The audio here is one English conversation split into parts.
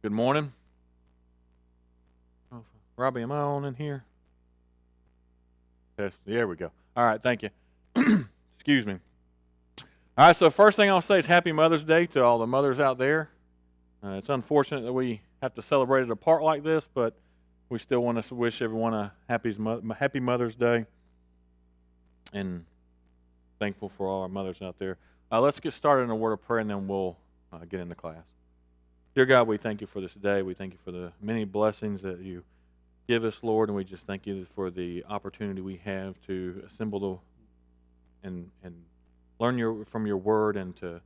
Good morning. Oh, Robbie, am I on in here? Yes, there we go. All right, thank you. Excuse me. All right, so first thing I'll say is Happy Mother's Day to all the mothers out there. It's unfortunate that we have to celebrate it apart like this, but we still want to wish everyone a happy Mother's Day, and thankful for all our mothers out there. Let's get started in a word of prayer, and then we'll get into class. Dear God, we thank you for this day. We thank you for the many blessings that you give us, Lord, and we just thank you for the opportunity we have to assemble and learn from your word, and to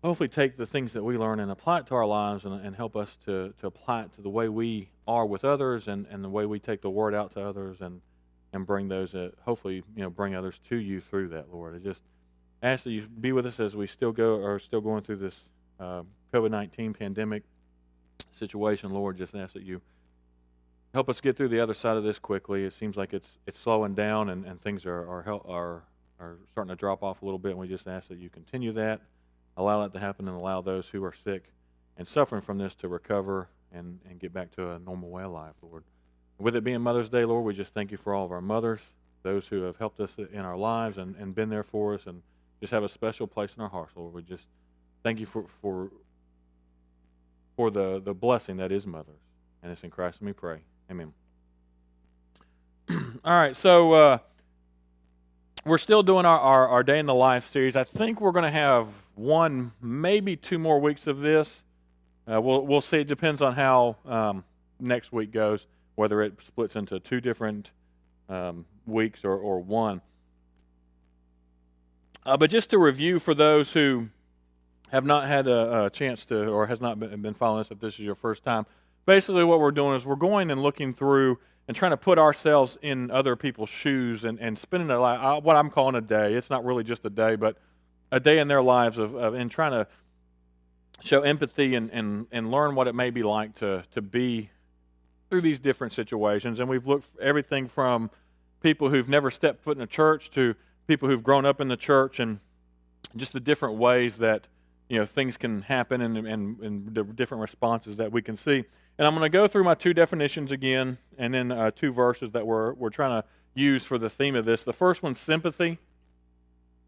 hopefully take the things that we learn and apply it to our lives, and help us to apply it to the way we are with others, and the way we take the word out to others, and bring those hopefully bring others to you through that, Lord. I just ask that you be with us as we still going through this COVID-19 pandemic situation, Lord. Just ask that you help us get through the other side of this quickly. It seems like it's slowing down, and things are starting to drop off a little bit, and we just ask that you continue that, allow that to happen, and allow those who are sick and suffering from this to recover and get back to a normal way of life, Lord. With it being Mother's Day, Lord, we just thank you for all of our mothers, those who have helped us in our lives and been there for us, and just have a special place in our hearts, Lord. We just thank you for the blessing that is mothers. And it's in Christ we pray. Amen. All right, so we're still doing our Day in the Life series. I think we're going to have one, maybe 2 more weeks of this. We'll see. It depends on how next week goes, whether it splits into 2 different weeks or one. But just to review for those who have not had a chance to, or has not been following us, if this is your first time, basically what we're doing is we're going and looking through and trying to put ourselves in other people's shoes, and spending what I'm calling a day. It's not really just a day, but a day in their lives and trying to show empathy and learn what it may be like to be through these different situations. And we've looked at everything from people who've never stepped foot in a church to people who've grown up in the church, and just the different ways that things can happen, and the different responses that we can see. And I'm going to go through my 2 definitions again, and then 2 verses that we're trying to use for the theme of this. The first one's sympathy.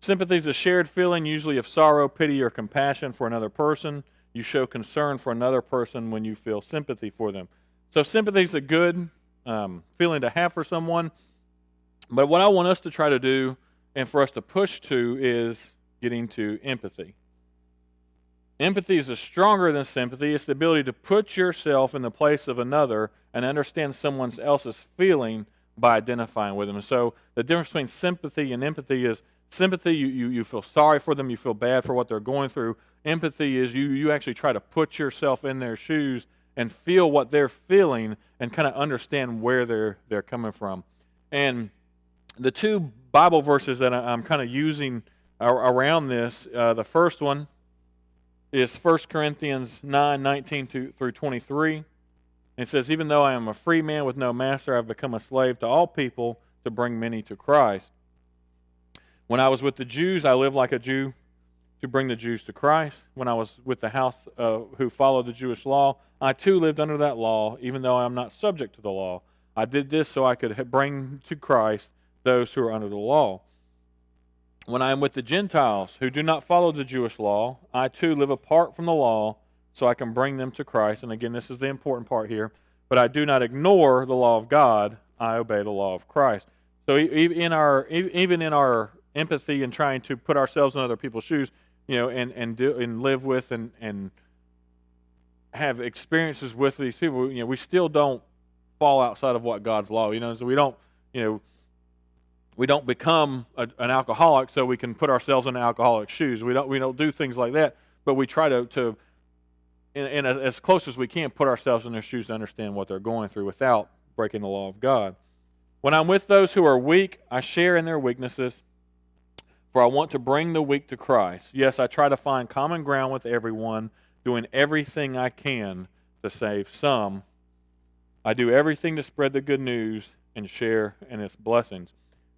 Sympathy is a shared feeling, usually of sorrow, pity, or compassion for another person. You show concern for another person when you feel sympathy for them. So sympathy is a good feeling to have for someone. But what I want us to try to do, and for us to push to, is getting to empathy. Empathy is stronger than sympathy. It's the ability to put yourself in the place of another and understand someone else's feeling by identifying with them. And so the difference between sympathy and empathy is sympathy, you feel sorry for them, you feel bad for what they're going through. Empathy is you actually try to put yourself in their shoes and feel what they're feeling, and kind of understand where they're coming from. And the 2 Bible verses that I'm kind of using around this, the first one is 1 Corinthians 9:19 through 23. It says, "Even though I am a free man with no master, I have become a slave to all people to bring many to Christ. When I was with the Jews, I lived like a Jew to bring the Jews to Christ. When I was with the house who followed the Jewish law, I too lived under that law, even though I am not subject to the law. I did this so I could bring to Christ those who are under the law. When I am with the Gentiles who do not follow the Jewish law, I too live apart from the law so I can bring them to Christ." And again, this is the important part here. "But I do not ignore the law of God. I obey the law of Christ." So even in our empathy and trying to put ourselves in other people's shoes, and live with and have experiences with these people, we still don't fall outside of what God's law. So we don't become an alcoholic so we can put ourselves in alcoholic shoes. We don't do things like that, but we try to as close as we can, put ourselves in their shoes to understand what they're going through without breaking the law of God. "When I'm with those who are weak, I share in their weaknesses, for I want to bring the weak to Christ. Yes, I try to find common ground with everyone, doing everything I can to save some. I do everything to spread the good news and share in its blessings."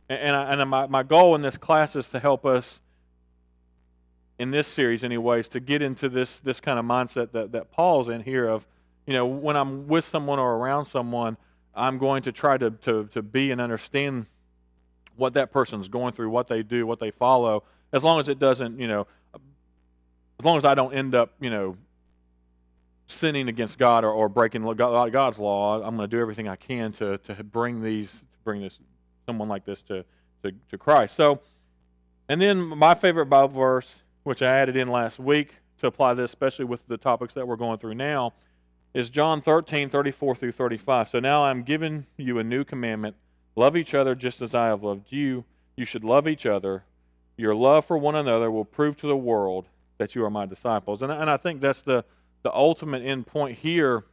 And my goal in this class is to help us in this series anyways, to get into this kind of mindset that Paul's in here of, when I'm with someone or around someone, I'm going to try to be and understand what that person's going through, what they do, what they follow, as long as it doesn't, as long as I don't end up, sinning against God or breaking God's law. I'm going to do everything I can to bring someone like this to Christ. So, and then my favorite Bible verse, which I added in last week to apply this, especially with the topics that we're going through now, is John 13:34 through 35. So now I'm giving you a new commandment: love each other just as I have loved you. You should love each other. Your love for one another will prove to the world that you are my disciples. And I think that's the ultimate end point here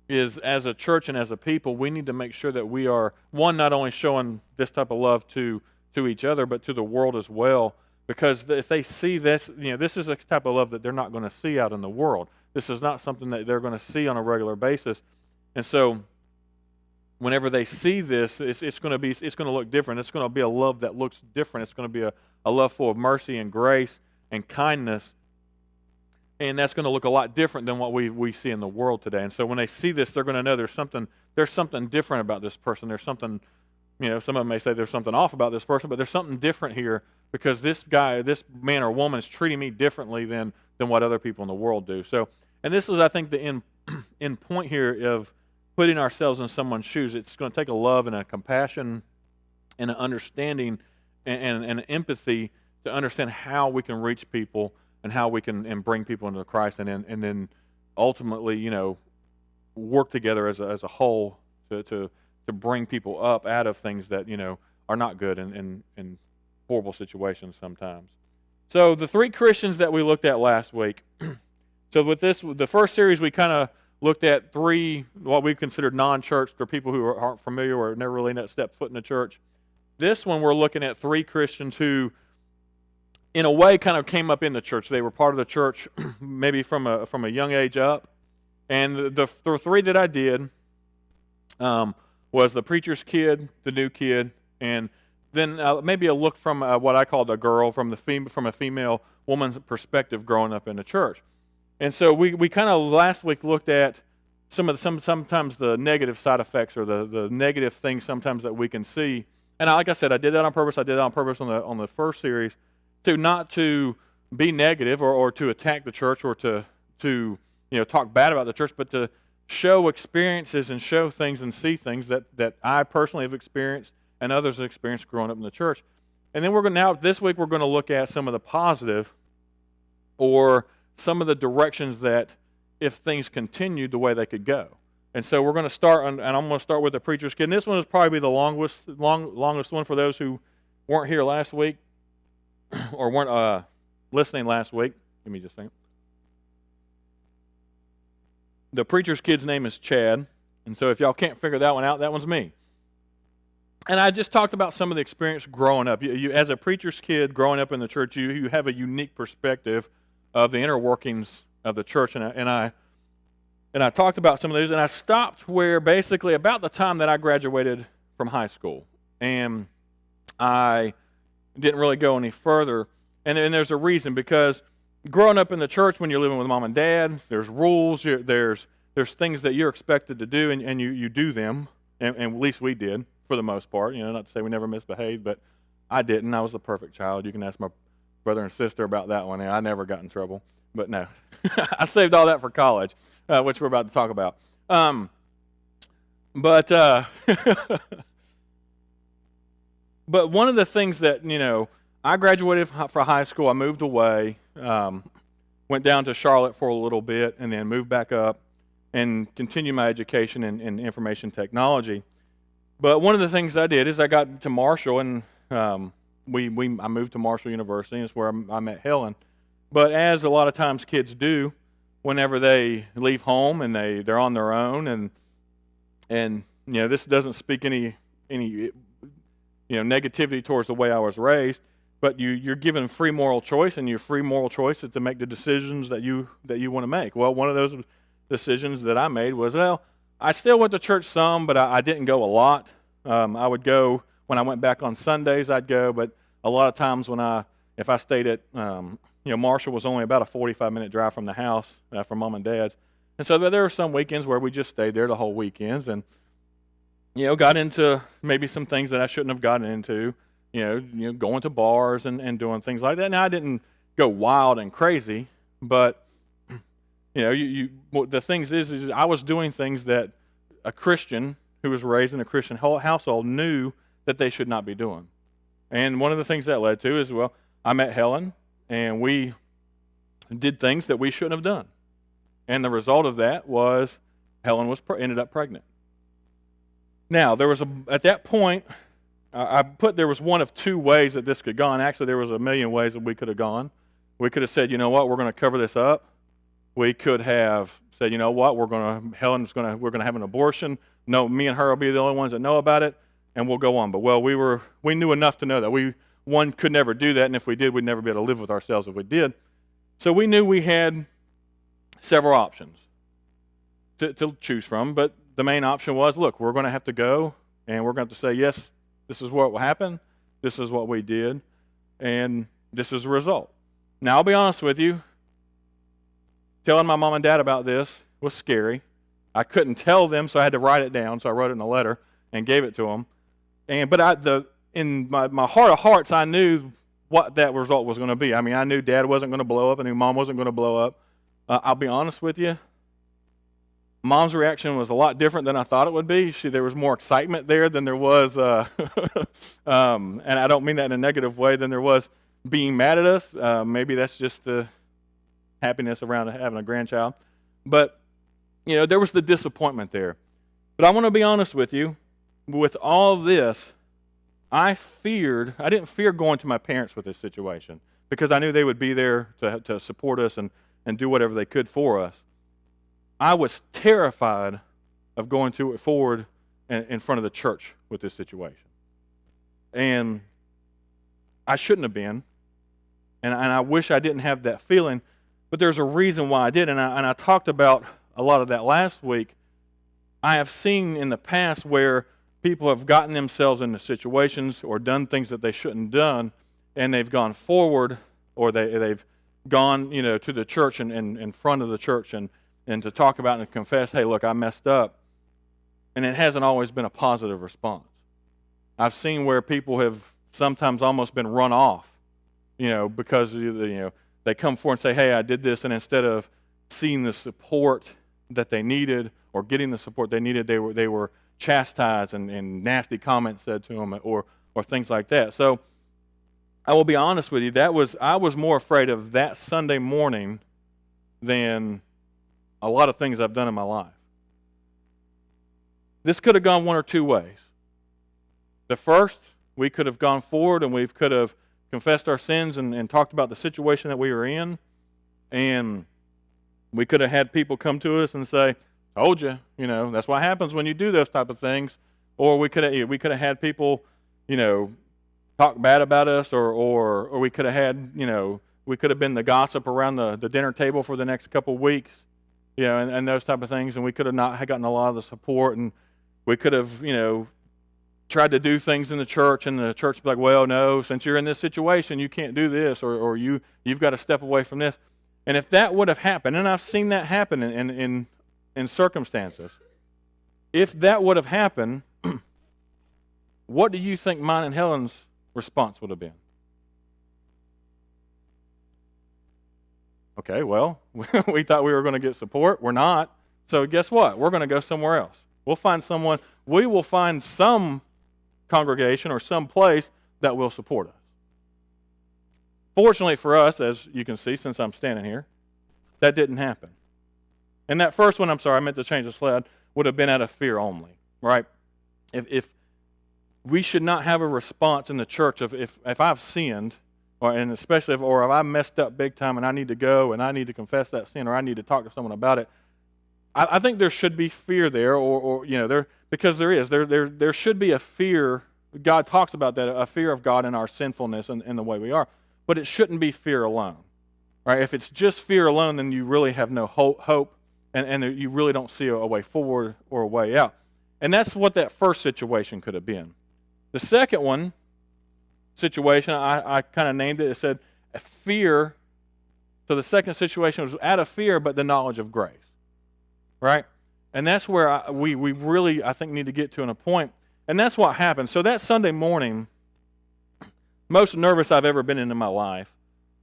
is, as a church and as a people, we need to make sure that we are, one, not only showing this type of love to each other, but to the world as well. Because if they see this, this is a type of love that they're not going to see out in the world. This is not something that they're going to see on a regular basis. And so whenever they see this, it's going to look different. It's going to be a love that looks different. It's going to be a love full of mercy and grace and kindness. And that's going to look a lot different than what we see in the world today. And so when they see this, they're going to know there's something different about this person. There's something, some of them may say there's something off about this person, but there's something different here because this man or woman is treating me differently than what other people in the world do. So, and this is, I think, the end point here of putting ourselves in someone's shoes. It's going to take a love and a compassion and an understanding and an empathy to understand how we can reach people and how we can and bring people into Christ, and then ultimately, work together as a whole to bring people up out of things that are not good and horrible situations sometimes. So the three Christians that we looked at last week. So with the first series, we kind of looked at three what we considered non-church, or people who aren't familiar or never really stepped foot in the church. This one, we're looking at three Christians who, in a way, kind of came up in the church. They were part of the church maybe from a young age up. And the three that I did was the preacher's kid, the new kid, and then maybe a look from what I called a girl, from a female woman's perspective growing up in the church. And so we kind of last week looked at sometimes the negative side effects or the negative things sometimes that we can see. And like I said, I did that on purpose. I did that on purpose on the first series, not to be negative or to attack the church or to talk bad about the church, but to show experiences and show things and see things that I personally have experienced and others have experienced growing up in the church. And then this week we're going to look at some of the positive, or some of the directions that if things continued the way they could go. And so we're going to start, and I'm going to start with the preacher's kid. And this one is probably the longest one for those who weren't here last week or weren't listening last week. Give me just a second. The preacher's kid's name is Chad. And so if y'all can't figure that one out, that one's me. And I just talked about some of the experience growing up. You as a preacher's kid growing up in the church, you have a unique perspective of the inner workings of the church. And I talked about some of those. And I stopped where basically about the time that I graduated from high school. And I didn't really go any further. And there's a reason, because growing up in the church, when you're living with mom and dad, there's rules, there's things that you're expected to do, and you do them, and at least we did for the most part. Not to say we never misbehaved, but I didn't. I was the perfect child. You can ask my brother and sister about that one. I never got in trouble, but no. I saved all that for college, which we're about to talk about. But one of the things that, I graduated from high school. I moved away, went down to Charlotte for a little bit, and then moved back up and continued my education in information technology. But one of the things I did is I got to Marshall, and I moved to Marshall University. It's where I met Helen. But as a lot of times kids do, whenever they leave home and they're on their own, and this doesn't speak any negativity towards the way I was raised, but you're given free moral choice, and your free moral choice is to make the decisions that you want to make. Well, one of those decisions that I made was, I still went to church some, but I didn't go a lot. I would go when I went back on Sundays. I'd go, but a lot of times when I if I stayed at, Marshall was only about a 45-minute drive from the house, from Mom and Dad's. And so there were some weekends where we just stayed there the whole weekends and, got into maybe some things that I shouldn't have gotten into, going to bars and doing things like that. Now, I didn't go wild and crazy, but, the things is I was doing things that a Christian who was raised in a Christian household knew that they should not be doing. And one of the things that led to is, I met Helen, and we did things that we shouldn't have done. And the result of that was Helen ended up pregnant. Now, at that point, there was one of two ways that this could have gone. Actually, there was a million ways that we could have gone. We could have said, you know what, we're going to cover this up. We could have said, you know what, we're going to have an abortion. No, me and her will be the only ones that know about it, and we'll go on. But we knew enough to know that we could never do that, and if we did, we'd never be able to live with ourselves if we did. So we knew we had several options to choose from, but the main option was, look, we're going to have to go, and we're going to have to say, yes, this is what will happen, this is what we did, and this is the result. Now, I'll be honest with you, telling my mom and dad about this was scary. I couldn't tell them, so I had to write it down, so I wrote it in a letter and gave it to them. In my heart of hearts, I knew what that result was going to be. I mean, I knew Dad wasn't going to blow up. I knew Mom wasn't going to blow up. I'll be honest with you. Mom's reaction was a lot different than I thought it would be. There was more excitement there than there was, and I don't mean that in a negative way, than there was being mad at us. Maybe that's just the happiness around having a grandchild. But, there was the disappointment there. But I want to be honest with you. With all of this, I didn't fear going to my parents with this situation because I knew they would be there to support us and do whatever they could for us. I was terrified of going forward in front of the church with this situation. And I shouldn't have been. And I wish I didn't have that feeling, but there's a reason why I did. And I talked about a lot of that last week. I have seen in the past where people have gotten themselves into situations or done things that they shouldn't have done, and they've gone forward, or they've gone, to the church and in front of the church and to talk about and confess, hey, look, I messed up. And it hasn't always been a positive response. I've seen where people have sometimes almost been run off, because they come forward and say, hey, I did this, and instead of seeing the support that they needed or getting the support they needed, they were chastised and nasty comments said to them or things like that. So I will be honest with you, I was more afraid of that Sunday morning than a lot of things I've done in my life. This could have gone one or two ways. The first, we could have gone forward and we could have confessed our sins and talked about the situation that we were in, and we could have had people come to us and say, told you, that's what happens when you do those type of things. Or we could have had people, talk bad about us, or we could have had, we could have been the gossip around the dinner table for the next couple of weeks, and those type of things, and we could have not gotten a lot of the support, and we could have, tried to do things in the church, and the church would be like, well, no, since you're in this situation, you can't do this, or you've got to step away from this. And if that would have happened, and I've seen that happen in circumstances, if that would have happened, what do you think mine and Helen's response would have been? Okay, well, we thought we were going to get support. We're not. So guess what? We're going to go somewhere else. We will find some congregation or some place that will support us. Fortunately for us, as you can see, since I'm standing here, that didn't happen. And that first one, I meant to change the slide, would have been out of fear only, right? If we should not have a response in the church of if I've sinned, and especially if I messed up big time and I need to go and I need to confess that sin or I need to talk to someone about it, I think there should be fear there, because there should be a fear. God talks about that, a fear of God in our sinfulness and the way we are. But it shouldn't be fear alone, right? If it's just fear alone, then you really have no hope, and you really don't see a way forward or a way out. And that's what that first situation could have been. The second one situation, I kind of named it. It said, fear. So the second situation was out of fear, but the knowledge of grace, right? And that's where we really, I think, need to get to in a point. And that's what happened. So that Sunday morning, most nervous I've ever been in my life.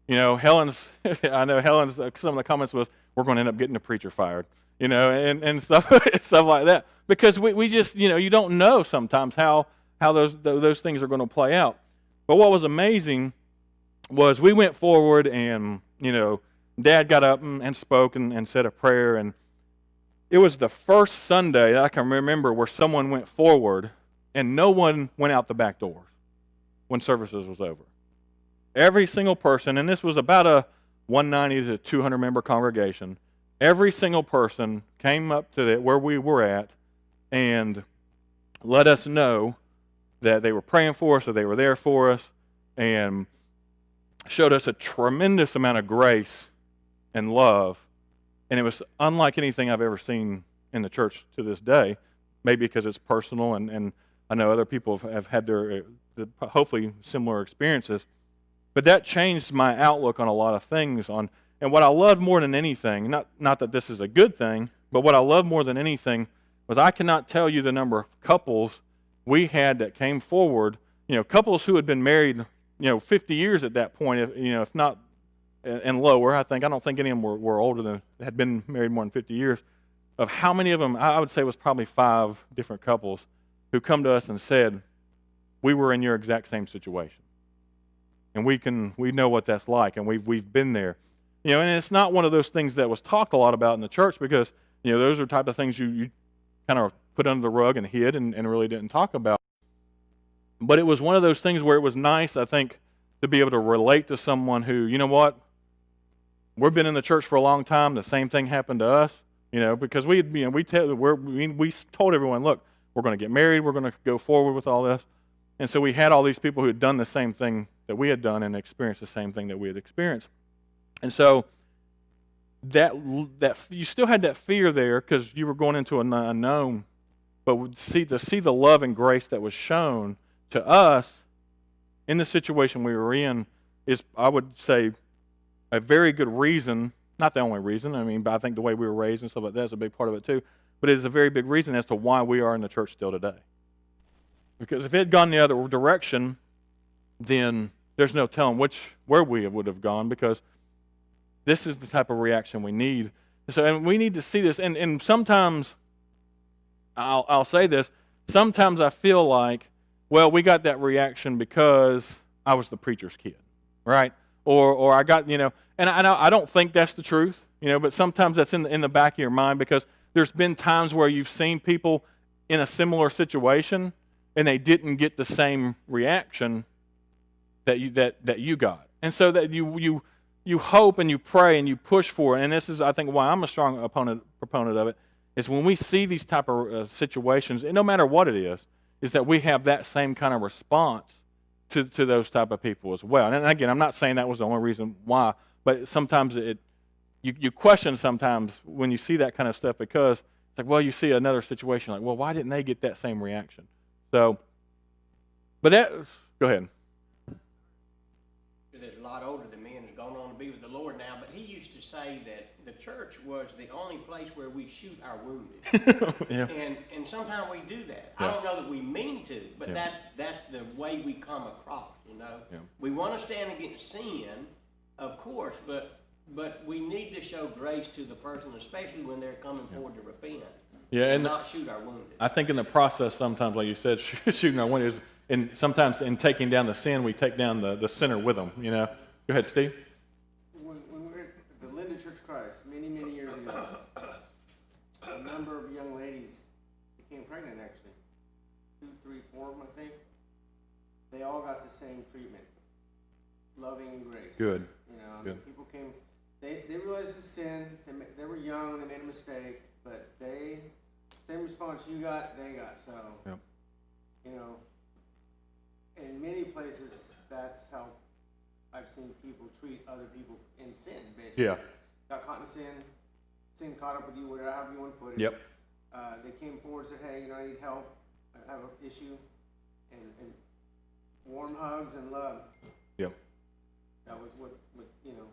You know, I know Helen's, some of the comments was, we're going to end up getting the preacher fired, you know, and stuff, stuff like that. Because we just, you know, you don't know sometimes how those things are going to play out. But what was amazing was we went forward and, you know, Dad got up and spoke and said a prayer. And it was the first Sunday that I can remember where someone went forward and no one went out the back doors when services was over. Every single person, and this was about a 190 to 200 member congregation, every single person came up to where we were at and let us know that they were praying for us, that they were there for us, and showed us a tremendous amount of grace and love. And it was unlike anything I've ever seen in the church to this day, maybe because it's personal, and I know other people have had their hopefully similar experiences. But that changed my outlook on a lot of things. And what I loved more than anything, not that this is a good thing, but what I loved more than anything was I cannot tell you the number of couples we had that came forward, you know, couples who had been married, you know, 50 years at that point, if not and lower. I don't think any of them were older than, had been married more than 50 years. Of how many of them, I would say it was probably 5 different couples who come to us and said, we were in your exact same situation. And we know what that's like, and we've been there. You know, and it's not one of those things that was talked a lot about in the church because, you know, those are the type of things you kind of put under the rug and hid and really didn't talk about. But it was one of those things where it was nice, I think, to be able to relate to someone who, you know what, we've been in the church for a long time, the same thing happened to us, you know, because we told everyone, look, we're going to get married, we're going to go forward with all this. And so we had all these people who had done the same thing that we had done and experienced the same thing that we had experienced. And so that you still had that fear there because you were going into an unknown, but to see the love and grace that was shown to us in the situation we were in is, I would say, a very good reason, not the only reason, I mean, but I think the way we were raised and stuff like that is a big part of it too, but it is a very big reason as to why we are in the church still today. Because if it had gone the other direction, then there's no telling where we would have gone, because this is the type of reaction we need. And we need to see this. And sometimes, I'll say this, sometimes I feel like, well, we got that reaction because I was the preacher's kid, right? Or I got, you know, and I don't think that's the truth, you know, but sometimes that's in the back of your mind, because there's been times where you've seen people in a similar situation and they didn't get the same reaction that you got. And so that you hope and you pray and you push for it. And this is, I think, why I'm a strong proponent of it, is when we see these type of situations, and no matter what it is that we have that same kind of response to those type of people as well. And again, I'm not saying that was the only reason why, but sometimes you question sometimes when you see that kind of stuff, because it's like, well, you see another situation like, well, why didn't they get that same reaction? So, but go ahead. That's a lot older than me and has gone on to be with the Lord now, but he used to say that the church was the only place where we shoot our wounded. Yeah. And sometimes we do that. Yeah. I don't know that we mean to, but Yeah. that's the way we come across, you know. Yeah. We want to stand against sin, of course, but we need to show grace to the person, especially when they're coming forward to repent. Yeah, and not shoot our wounded. I think in the process, sometimes, like you said, shooting our wounded, and sometimes in taking down the sin, we take down the sinner with them. You know. Go ahead, Steve. When we were at the Linda Church of Christ many years ago, a number of young ladies became pregnant. Actually, 2, 3, 4 of them, I think. They all got the same treatment, loving and grace. Good. You know, Good. people came. They realized the sin. They were young. They made a mistake, but same response you got, they got. So, Yep. you know, in many places, that's how I've seen people treat other people in sin, basically. Yeah. Got caught in sin caught up with you, whatever, however you want to put it. Yep. They came forward and said, hey, you know, I need help. I have an issue. And warm hugs and love. Yep. That was what you know.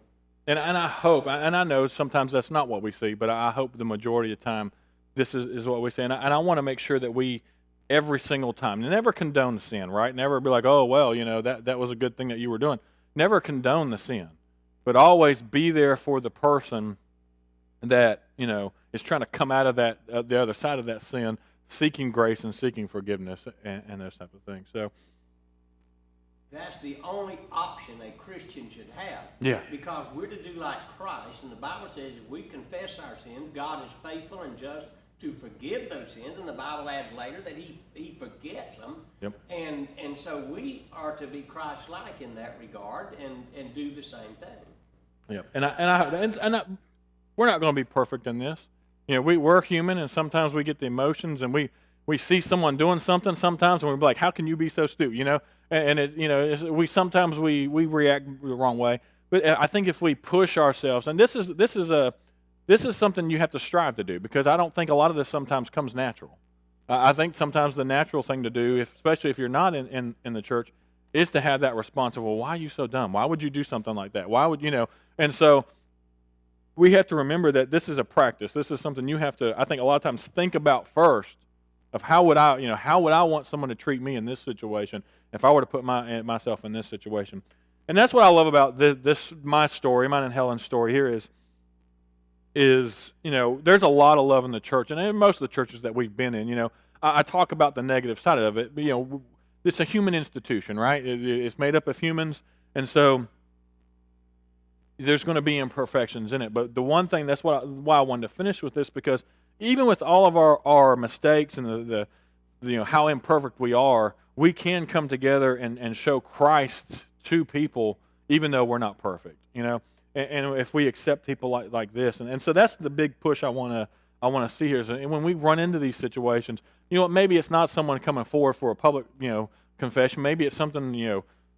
And I hope, and I know sometimes that's not what we see, but I hope the majority of the time this is what we see. And I want to make sure that we, every single time, never condone the sin, right? Never be like, oh, well, that was a good thing that you were doing. Never condone the sin, but always be there for the person that, is trying to come out of that, the other side of that sin, seeking grace and seeking forgiveness and those type of things. So that's the only option a Christian should have. Yeah. Because we're to do like Christ, and the Bible says if we confess our sins, God is faithful and just to forgive those sins, and the Bible adds later that He forgets them. Yep. And so we are to be Christ-like in that regard and do the same thing. Yep. And we're not going to be perfect in this. We're human, and sometimes we get the emotions, and we see someone doing something sometimes, and we're like, how can you be so stupid? We sometimes we react the wrong way. But I think if we push ourselves, and this is something you have to strive to do, because I don't think a lot of this sometimes comes natural. I think sometimes the natural thing to do, especially if you're not in the church, is to have that response of, well, why are you so dumb? Why would you do something like that? Why would And so we have to remember that this is a practice. This is something you have to, I think, a lot of times think about first, of how would I want someone to treat me in this situation if I were to put myself in this situation. And that's what I love about my story, mine and Helen's story here is there's a lot of love in the church, and in most of the churches that we've been in, I talk about the negative side of it, but it's a human institution, right? It's made up of humans, and so there's going to be imperfections in it. But the one thing, that's why I wanted to finish with this, because even with all of our mistakes and the how imperfect we are, we can come together and show Christ to people, even though we're not perfect, And if we accept people like this, and so that's the big push I want to see here. And when we run into these situations, maybe it's not someone coming forward for a public, confession. Maybe it's something,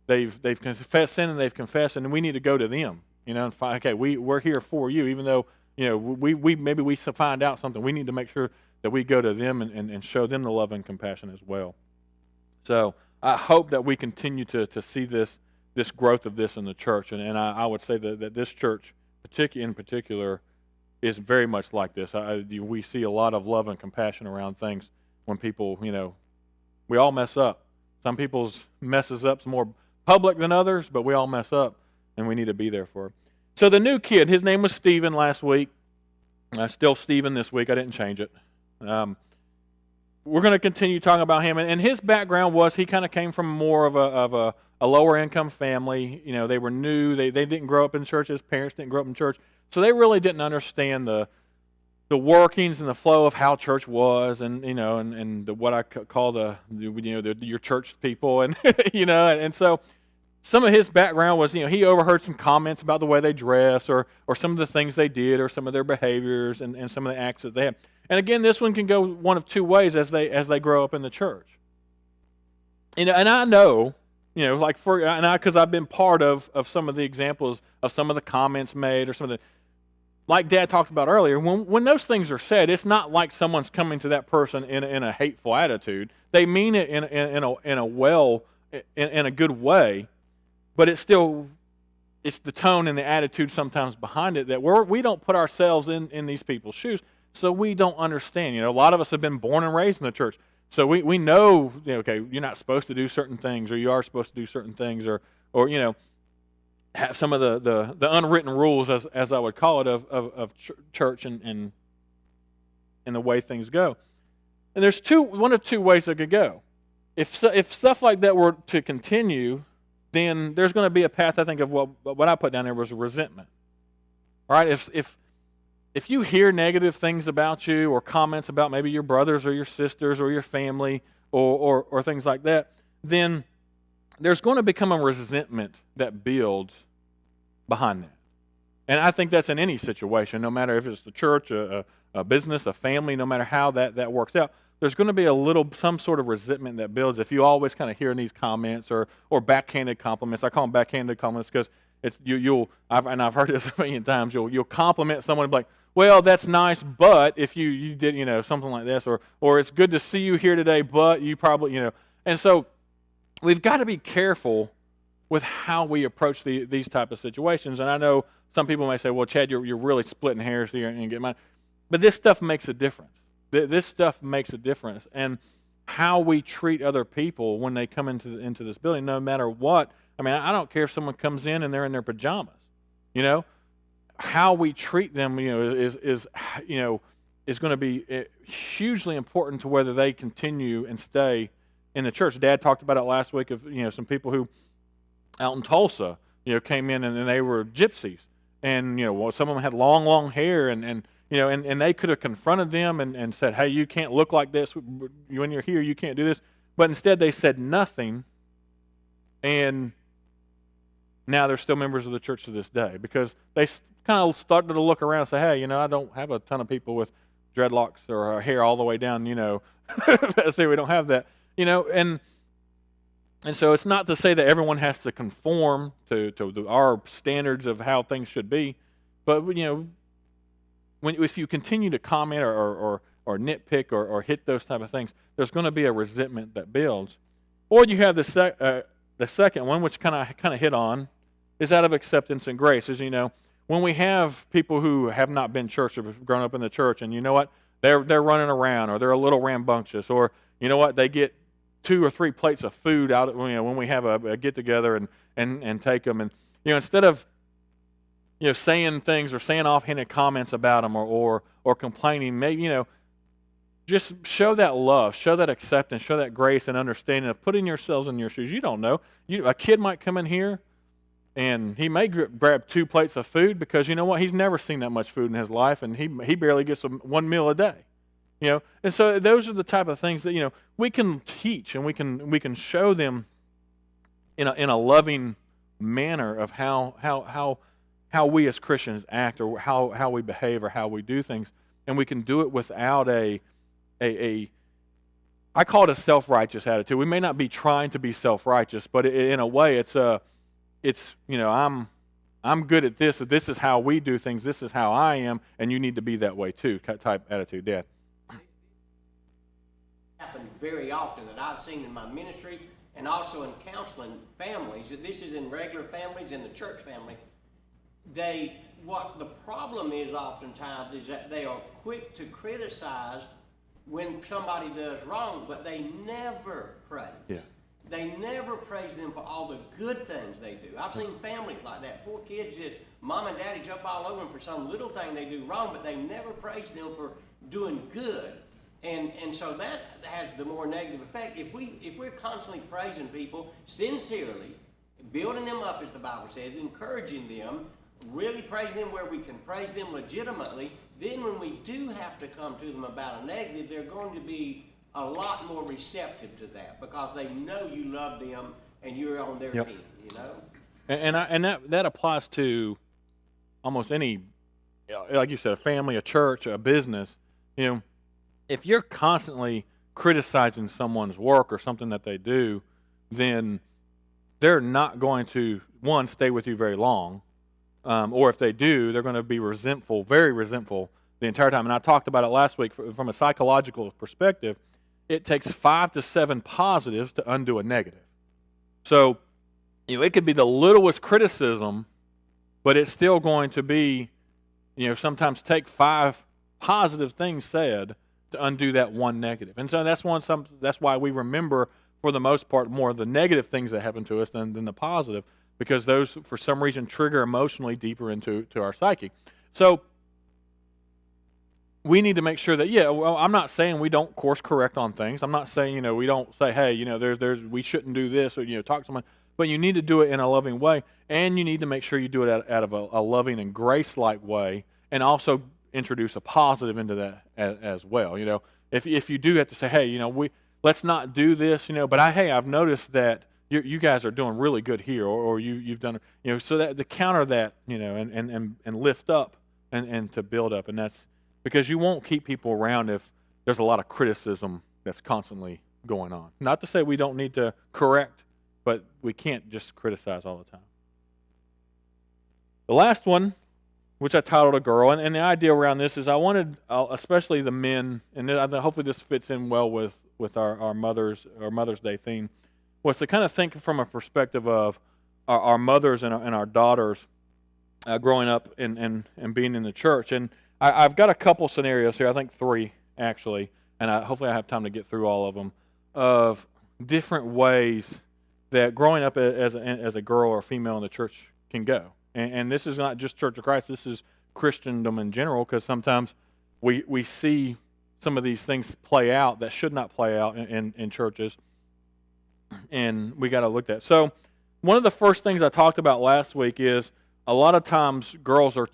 they've confessed sin and they've confessed, and we need to go to them, and find, okay, we're here for you, even though we find out something. We need to make sure that we go to them and show them the love and compassion as well. So I hope that we continue to see this growth of this in the church, and I would say that this church, in particular, is very much like this. We see a lot of love and compassion around things when people, we all mess up. Some people's messes up's more public than others, but we all mess up, and we need to be there for it. So the new kid, his name was Stephen last week. Still Stephen this week. I didn't change it. We're going to continue talking about him, and his background was he kind of came from more of a lower income family. They were new. They didn't grow up in church. His parents didn't grow up in church, so they really didn't understand the workings and the flow of how church was, and what I call your church people, and and so some of his background was he overheard some comments about the way they dress, or some of the things they did, or some of their behaviors, and some of the acts that they had. And again, this one can go one of two ways as they grow up in the church. And I know, because I've been part of some of the examples of some of the comments made, or some of the, like Dad talked about earlier, when those things are said, it's not like someone's coming to that person in a hateful attitude. They mean it in a good way, but it's the tone and the attitude sometimes behind it that we don't put ourselves in these people's shoes. So we don't understand. A lot of us have been born and raised in the church. So we know, okay, you're not supposed to do certain things, or you are supposed to do certain things, or have some of the unwritten rules, as I would call it, of church and the way things go. And there's one of two ways it could go. If stuff like that were to continue, then there's going to be a path, I think, of what I put down there was resentment. All right, if you hear negative things about you, or comments about maybe your brothers or your sisters or your family, or things like that, then there's going to become a resentment that builds behind that. And I think that's in any situation, no matter if it's the church, a business, a family, no matter how that works out. There's going to be some sort of resentment that builds if you always kind of hear these comments or backhanded compliments. I call them backhanded compliments because it's I've heard this a million times. You'll compliment someone and be like, well, that's nice, but if you did something like this, or it's good to see you here today, but you probably And so we've got to be careful with how we approach these type of situations. And I know some people may say, well, Chad, you're really splitting hairs here and getting mine. But this stuff makes a difference. This stuff makes a difference. And how we treat other people when they come into this building, no matter what. I mean, I don't care if someone comes in and they're in their pajamas. You know, how we treat them, is going to be hugely important to whether they continue and stay in the church. Dad talked about it last week of some people who out in Tulsa, came in and they were gypsies, and some of them had long hair, and they could have confronted them and said, hey, you can't look like this when you're here, you can't do this. But instead they said nothing, and now they're still members of the church to this day because they kind of started to look around and say, hey, I don't have a ton of people with dreadlocks or hair all the way down, say we don't have that, and so it's not to say that everyone has to conform to our standards of how things should be, but if you continue to comment or nitpick or hit those type of things, there's going to be a resentment that builds. Or you have the second one, which kind of hit on, is out of acceptance and grace. As when we have people who have not been church or have grown up in the church, and they're running around, or they're a little rambunctious, or they get 2 or 3 plates of food out when we have a get together and take them, and instead of saying things or saying offhanded comments about them or complaining, maybe just show that love, show that acceptance, show that grace and understanding of putting yourselves in your shoes. You don't know. A kid might come in here and he may grab 2 plates of food because he's never seen that much food in his life, and he barely gets 1 meal a day. And so those are the type of things that we can teach, and we can show them in a loving manner of how we as Christians act, or how we behave, or how we do things, and we can do it without I call it a self-righteous attitude. We may not be trying to be self-righteous, but in a way, I'm good at this. So this is how we do things. This is how I am, and you need to be that way too. Type attitude, Dad. Happen very often that I've seen in my ministry and also in counseling families. This is in regular families, in the church family. What the problem is oftentimes is that they are quick to criticize when somebody does wrong, but they never praise. Yeah. They never praise them for all the good things they do. I've seen families like that. Poor kids that mom and daddy jump all over them for some little thing they do wrong, but they never praise them for doing good. And so that has the more negative effect. If we're constantly praising people sincerely, building them up, as the Bible says, encouraging them, really praising them where we can praise them legitimately, then when we do have to come to them about a negative, they're going to be a lot more receptive to that because they know you love them and you're on their team, And that applies to almost any, like you said, a family, a church, a business. If you're constantly criticizing someone's work or something that they do, then they're not going to, one, stay with you very long, or if they do, they're going to be resentful, very resentful the entire time. And I talked about it last week from a psychological perspective. It takes 5 to 7 positives to undo a negative. So, it could be the littlest criticism, but it's still going to be, sometimes take 5 positive things said to undo that one negative. And so that's why we remember, for the most part, more of the negative things that happen to us than the positive, because those, for some reason, trigger emotionally deeper into our psyche. So we need to make sure that, I'm not saying we don't course correct on things. I'm not saying, we don't say, hey, we shouldn't do this, or, talk to someone. But you need to do it in a loving way, and you need to make sure you do it out of a loving and grace-like way, and also introduce a positive into that as well. If you do have to say, hey, let's not do this, but I've noticed that you guys are doing really good here, or you've done, so that to counter that, and lift up and to build up, and that's because you won't keep people around if there's a lot of criticism that's constantly going on. Not to say we don't need to correct, but we can't just criticize all the time. The last one, which I titled A Girl, and the idea around this is I wanted, especially the men, and hopefully this fits in well with our Mother's Day theme, was to kind of think from a perspective of our mothers and our daughters growing up and being in the church. And I've got a couple scenarios here, I think 3 actually, and hopefully I have time to get through all of them, of different ways that growing up as a girl or a female in the church can go. And this is not just Church of Christ, this is Christendom in general, because sometimes we see some of these things play out that should not play out in churches, and we got to look at that. So one of the first things I talked about last week is a lot of times girls are,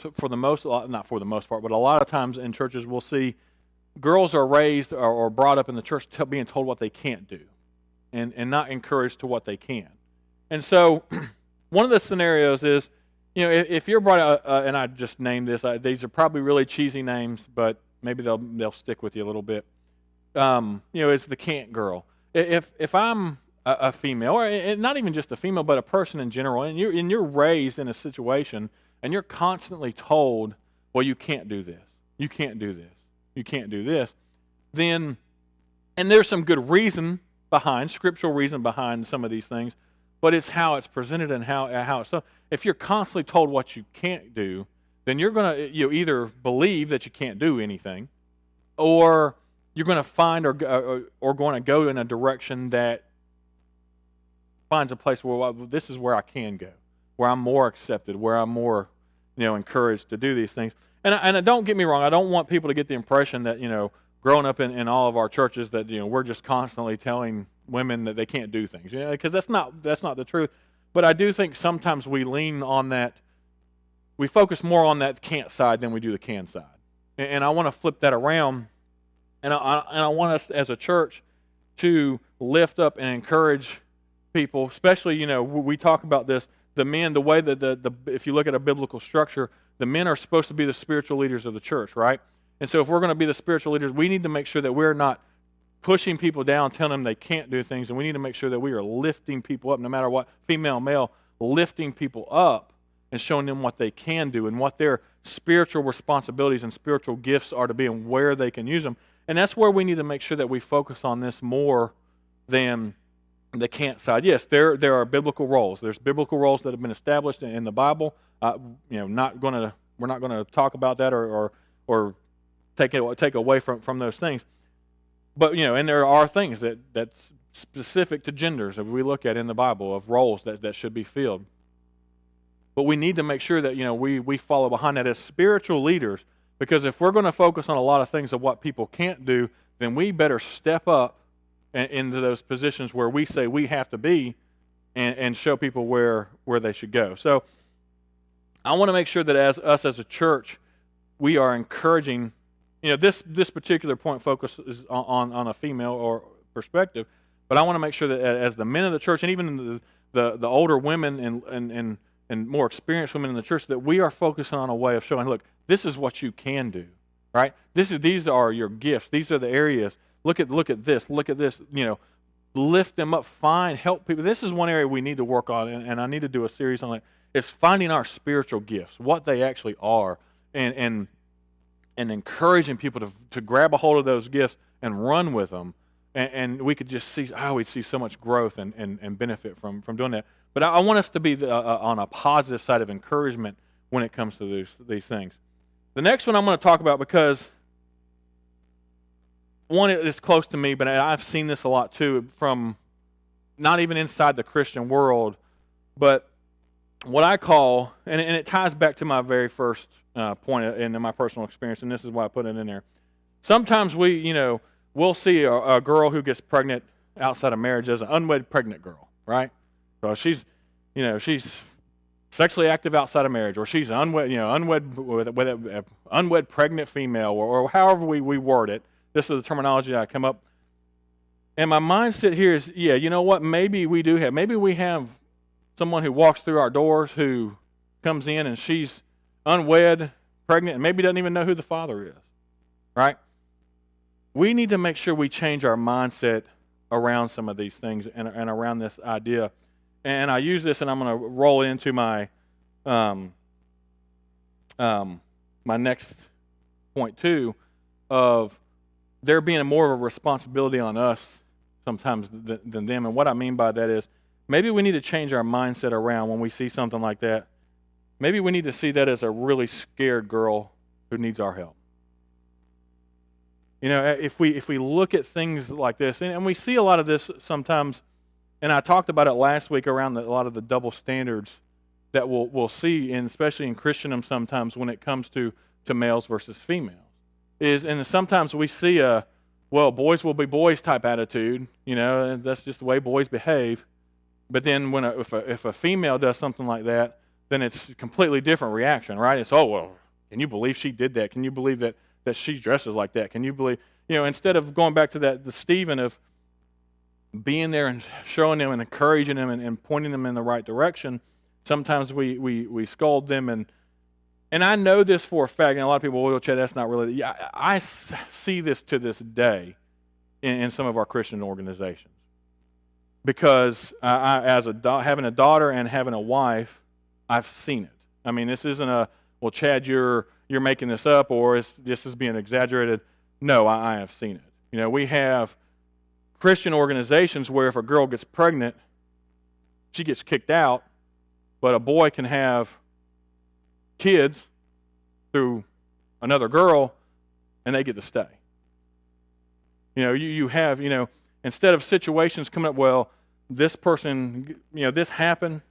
not for the most part, but a lot of times in churches we'll see girls are raised or brought up in the church being told what they can't do and not encouraged to what they can. And so one of the scenarios is, if you're brought up, and I just named this, these are probably really cheesy names, but maybe they'll stick with you a little bit. It's the can't girl. If I'm a female, or not even just a female, but a person in general, and you're raised in a situation, and you're constantly told, well, you can't do this, you can't do this, you can't do this, then, and there's some good scriptural reason behind some of these things, but it's how it's presented and how it's done. If you're constantly told what you can't do, then you're going to either believe that you can't do anything, or you're going to find or going to go in a direction that finds a place where, well, this is where I can go, where I'm more accepted, where I'm more encouraged to do these things. And don't get me wrong, I don't want people to get the impression that growing up in all of our churches that we're just constantly telling women that they can't do things, because that's not the truth. But I do think sometimes we lean on that. We focus more on that can't side than we do the can side. And I want to flip that around, and I want us as a church to lift up and encourage people, especially, we talk about this, the men, the way that if you look at a biblical structure, the men are supposed to be the spiritual leaders of the church, right? And so if we're going to be the spiritual leaders, we need to make sure that we're not pushing people down, telling them they can't do things, and we need to make sure that we are lifting people up, no matter what, female, male, lifting people up and showing them what they can do and what their spiritual responsibilities and spiritual gifts are to be and where they can use them. And that's where we need to make sure that we focus on this more than the can't side. Yes, there are biblical roles. There's biblical roles that have been established in the Bible. We're not going to talk about that or take away from those things. But and there are things that's specific to genders that we look at in the Bible of roles that should be filled. But we need to make sure that we follow behind that as spiritual leaders, because if we're going to focus on a lot of things of what people can't do, then we better step up into those positions where we say we have to be and show people where they should go. So I want to make sure that as a church, we are encouraging. This particular point focuses on a female or perspective, but I want to make sure that as the men of the church, and even the older women and more experienced women in the church, that we are focusing on a way of showing, look, this is what you can do, right? These are your gifts. These are the areas. Look at this. Look at this. Lift them up. Help people. This is one area we need to work on, and I need to do a series on it. It's finding our spiritual gifts, what they actually are, and encouraging people to grab a hold of those gifts and run with them. And we could just see, we'd see so much growth and benefit from doing that. But I want us to be on a positive side of encouragement when it comes to these things. The next one I'm going to talk about, because one is close to me, but I've seen this a lot too, from not even inside the Christian world, but what I call, and it ties back to my very first point in my personal experience, and this is why I put it in there. Sometimes we'll see a girl who gets pregnant outside of marriage as an unwed pregnant girl, right? So she's sexually active outside of marriage, or she's unwed with an unwed pregnant female, or however we word it. This is the terminology I come up. And my mindset here is, you know what? Maybe we have someone who walks through our doors who comes in and she's unwed, pregnant, and maybe doesn't even know who the father is, right? We need to make sure we change our mindset around some of these things and around this idea. And I use this, and I'm going to roll into my my next point too, of there being more of a responsibility on us sometimes than them. And what I mean by that is maybe we need to change our mindset around when we see something like that. Maybe we need to see that as a really scared girl who needs our help. You know, if we look at things like this, and we see a lot of this sometimes, and I talked about it last week around a lot of the double standards that we'll see, and especially in Christendom sometimes when it comes to males versus females. And sometimes we see well, boys will be boys type attitude, you know, and that's just the way boys behave. But then if a female does something like that, then it's a completely different reaction, right? It's, oh, well, can you believe she did that? Can you believe that she dresses like that? Can you believe, you know, instead of going back to the Stephen of being there and showing them and encouraging them and pointing them in the right direction, sometimes we scold them. And I know this for a fact, and a lot of people will say that's not really, I see this to this day in some of our Christian organizations. Because having a daughter and having a wife, I've seen it. I mean, this isn't well, Chad, you're making this up, or this is being exaggerated. No, I have seen it. You know, we have Christian organizations where if a girl gets pregnant, she gets kicked out, but a boy can have kids through another girl, and they get to stay. You know, you have, you know, instead of situations coming up, well, this person, you know, this happened,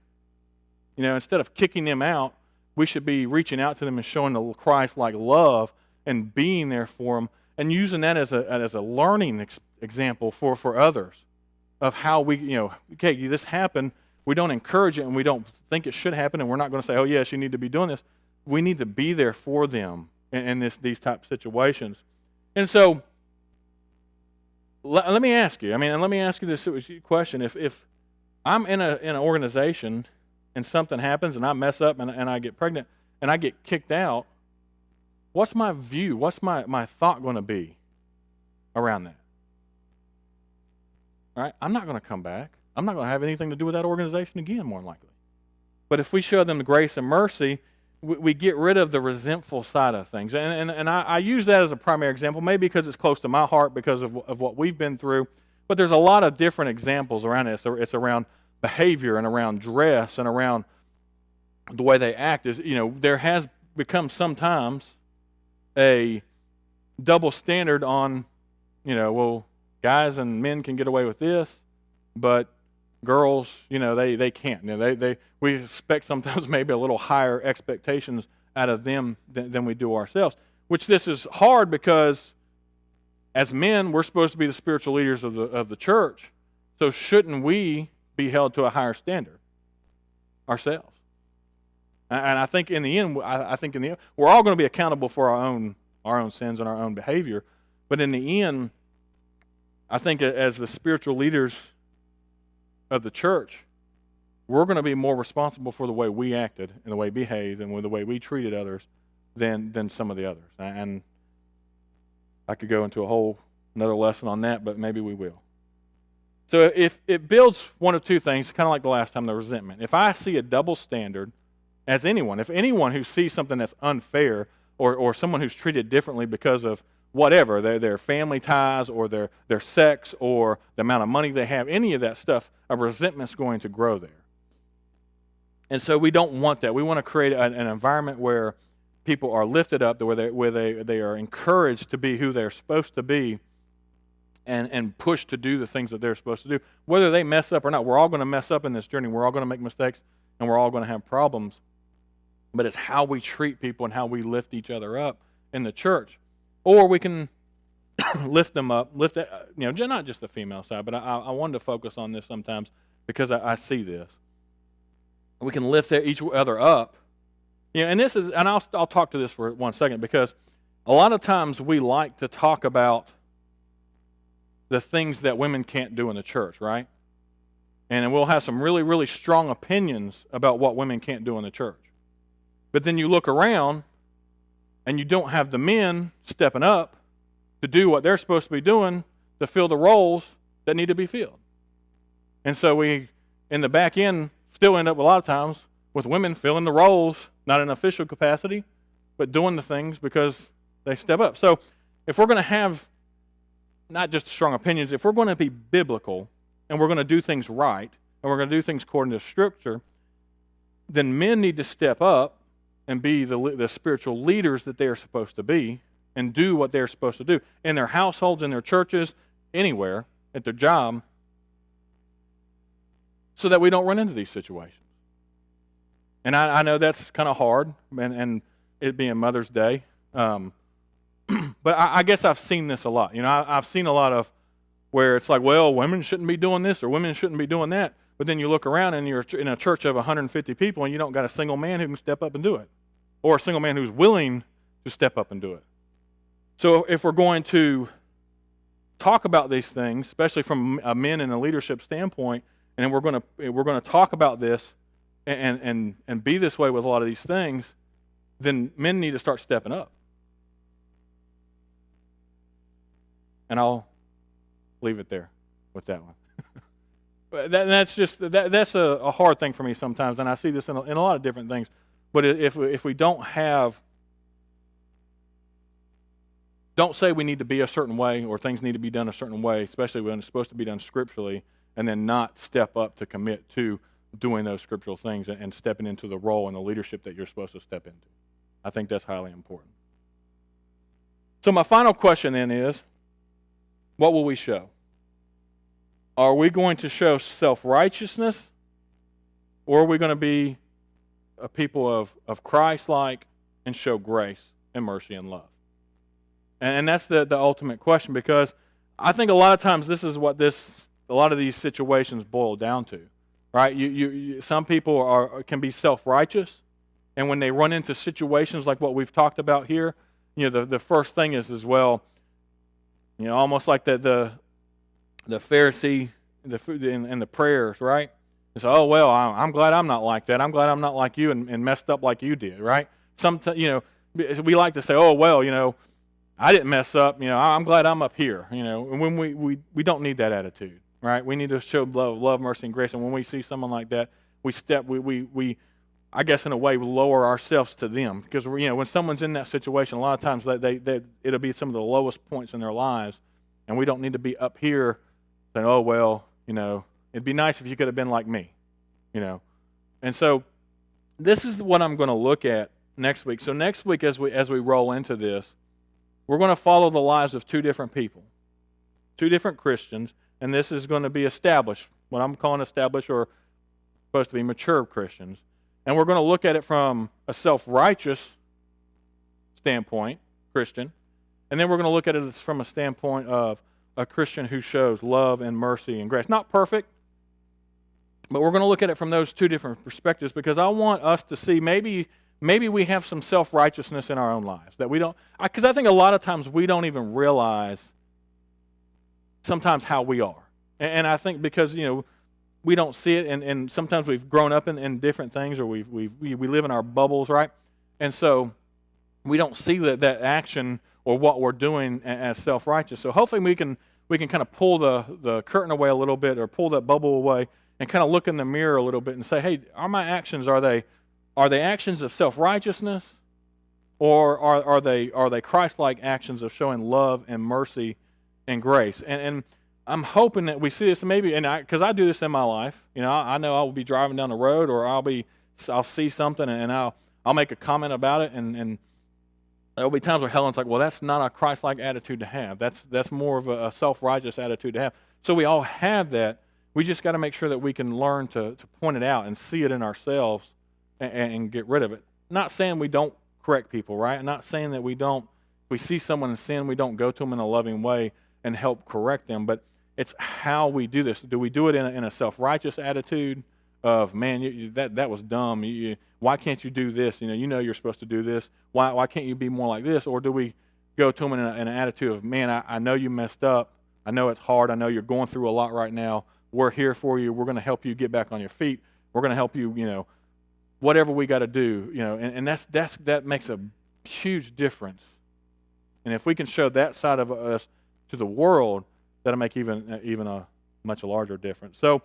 you know, instead of kicking them out, we should be reaching out to them and showing the Christ-like love and being there for them and using that as a learning example for others of how we, you know, okay, this happened. We don't encourage it and we don't think it should happen, and we're not going to say, oh, yes, you need to be doing this. We need to be there for them in these type of situations. And so let me ask you, and let me ask you this question. If I'm in an organization and something happens and I mess up and I get pregnant and I get kicked out, what's my view? What's my thought going to be around that? All right? I'm not going to come back. I'm not going to have anything to do with that organization again, more than likely. But if we show them the grace and mercy, we get rid of the resentful side of things. And I use that as a primary example, maybe because it's close to my heart because of what we've been through. But there's a lot of different examples around it. It's around behavior and around dress and around the way they act. There has become sometimes a double standard on, well, guys and men can get away with this, but girls, they can't. We expect sometimes maybe a little higher expectations out of them than we do ourselves. Which this is hard because as men, we're supposed to be the spiritual leaders of the church. So shouldn't we be held to a higher standard ourselves? And I think in the end, we're all going to be accountable for our own sins and our own behavior. But in the end, I think as the spiritual leaders of the church, we're going to be more responsible for the way we acted and the way we behaved and the way we treated others than some of the others. And I could go into another lesson on that, but maybe we will. So if it builds one of two things, kind of like the last time, the resentment. If I see a double standard, if anyone who sees something that's unfair or someone who's treated differently because of whatever, their family ties or their sex or the amount of money they have, any of that stuff, a resentment's going to grow there. And so we don't want that. We want to create an environment where people are lifted up, where they are encouraged to be who they're supposed to be and pushed to do the things that they're supposed to do. Whether they mess up or not, we're all going to mess up in this journey. We're all going to make mistakes and we're all going to have problems. But it's how we treat people and how we lift each other up in the church. Or we can lift them up, not just the female side, but I wanted to focus on this sometimes because I see this. We can lift each other up. And I'll talk to this for 1 second because a lot of times we like to talk about the things that women can't do in the church, right? And we'll have some really, really strong opinions about what women can't do in the church. But then you look around and you don't have the men stepping up to do what they're supposed to be doing to fill the roles that need to be filled. And so we, in the back end, still end up a lot of times with women filling the roles, not in official capacity, but doing the things because they step up. So if we're going to have not just strong opinions, if we're going to be biblical and we're going to do things right and we're going to do things according to Scripture, then men need to step up and be the spiritual leaders that they are supposed to be and do what they're supposed to do in their households, in their churches, anywhere, at their job, so that we don't run into these situations. And I know that's kind of hard, and it being Mother's Day, but I guess I've seen this a lot. You know, I've seen a lot of where it's like, well, women shouldn't be doing this or women shouldn't be doing that. But then you look around and you're in a church of 150 people and you don't got a single man who can step up and do it, or a single man who's willing to step up and do it. So if we're going to talk about these things, especially from a men in a leadership standpoint, and we're going to talk about this and be this way with a lot of these things, then men need to start stepping up. And I'll leave it there with that one. But that's a hard thing for me sometimes, and I see this in a lot of different things. But if we don't say we need to be a certain way or things need to be done a certain way, especially when it's supposed to be done scripturally, and then not step up to commit to doing those scriptural things and stepping into the role and the leadership that you're supposed to step into. I think that's highly important. So my final question then is, what will we show? Are we going to show self-righteousness, or are we going to be a people of Christ-like and show grace and mercy and love? And that's the ultimate question, because I think a lot of times this is what a lot of these situations boil down to, right? Some people can be self-righteous, and when they run into situations like what we've talked about here, you know, the first thing is well, you know, almost like the Pharisee, the food and the prayers, right? It's, oh, well, I'm glad I'm not like that. I'm glad I'm not like you and messed up like you did, right? You know, we like to say, oh, well, you know, I didn't mess up. You know, I'm glad I'm up here. You know, and when we don't need that attitude, right? We need to show love, mercy, and grace. And when we see someone like that, we I guess in a way lower ourselves to them, because you know when someone's in that situation, a lot of times it'll be some of the lowest points in their lives, and we don't need to be up here saying, oh, well, you know, it'd be nice if you could have been like me, you know. And so this is what I'm going to look at next week. So next week, as we roll into this, we're going to follow the lives of two different people, two different Christians, and this is going to be established, what I'm calling established or supposed to be mature Christians. And we're going to look at it from a self-righteous standpoint, Christian, and then we're going to look at it from a standpoint of a Christian who shows love and mercy and grace. Not perfect, but we're going to look at it from those two different perspectives, because I want us to see maybe we have some self-righteousness in our own lives that we don't, because I think a lot of times we don't even realize sometimes how we are. And I think because, you know, we don't see it, and sometimes we've grown up in different things, or we live in our bubbles, right? And so we don't see that action or what we're doing as self-righteous. So hopefully we can kind of pull the curtain away a little bit, or pull that bubble away, and kind of look in the mirror a little bit and say, hey, are my actions, are they actions of self-righteousness, or are they Christ-like actions of showing love and mercy and grace? And I'm hoping that we see this maybe, and because I do this in my life. You know, I know I will be driving down the road, or I'll see something and I'll make a comment about it, and there'll be times where Helen's like, well, that's not a Christ-like attitude to have. That's more of a self-righteous attitude to have. So we all have that. We just got to make sure that we can learn to point it out and see it in ourselves and get rid of it. Not saying we don't correct people, right? Not saying that if we see someone in sin, we don't go to them in a loving way and help correct them, but it's how we do this. Do we do it in a self-righteous attitude of, man, that was dumb. Why can't you do this? You know you're supposed to do this. Why can't you be more like this? Or do we go to them in an attitude of, man, I know you messed up. I know it's hard. I know you're going through a lot right now. We're here for you. We're going to help you get back on your feet. We're going to help you, you know, whatever we got to do, you know, and that makes a huge difference. And if we can show that side of us to the world, that'll make even a much larger difference. So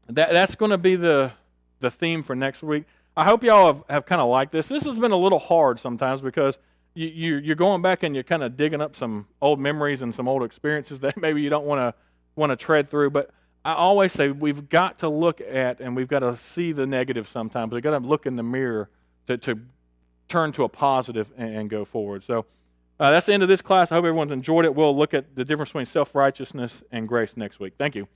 that's going to be the theme for next week. I hope y'all have kind of liked this. This has been a little hard sometimes, because you're going back and you're kind of digging up some old memories and some old experiences that maybe you don't want to tread through. But I always say we've got to look at and we've got to see the negative sometimes. We've got to look in the mirror to turn to a positive and go forward. So that's the end of this class. I hope everyone's enjoyed it. We'll look at the difference between self-righteousness and grace next week. Thank you.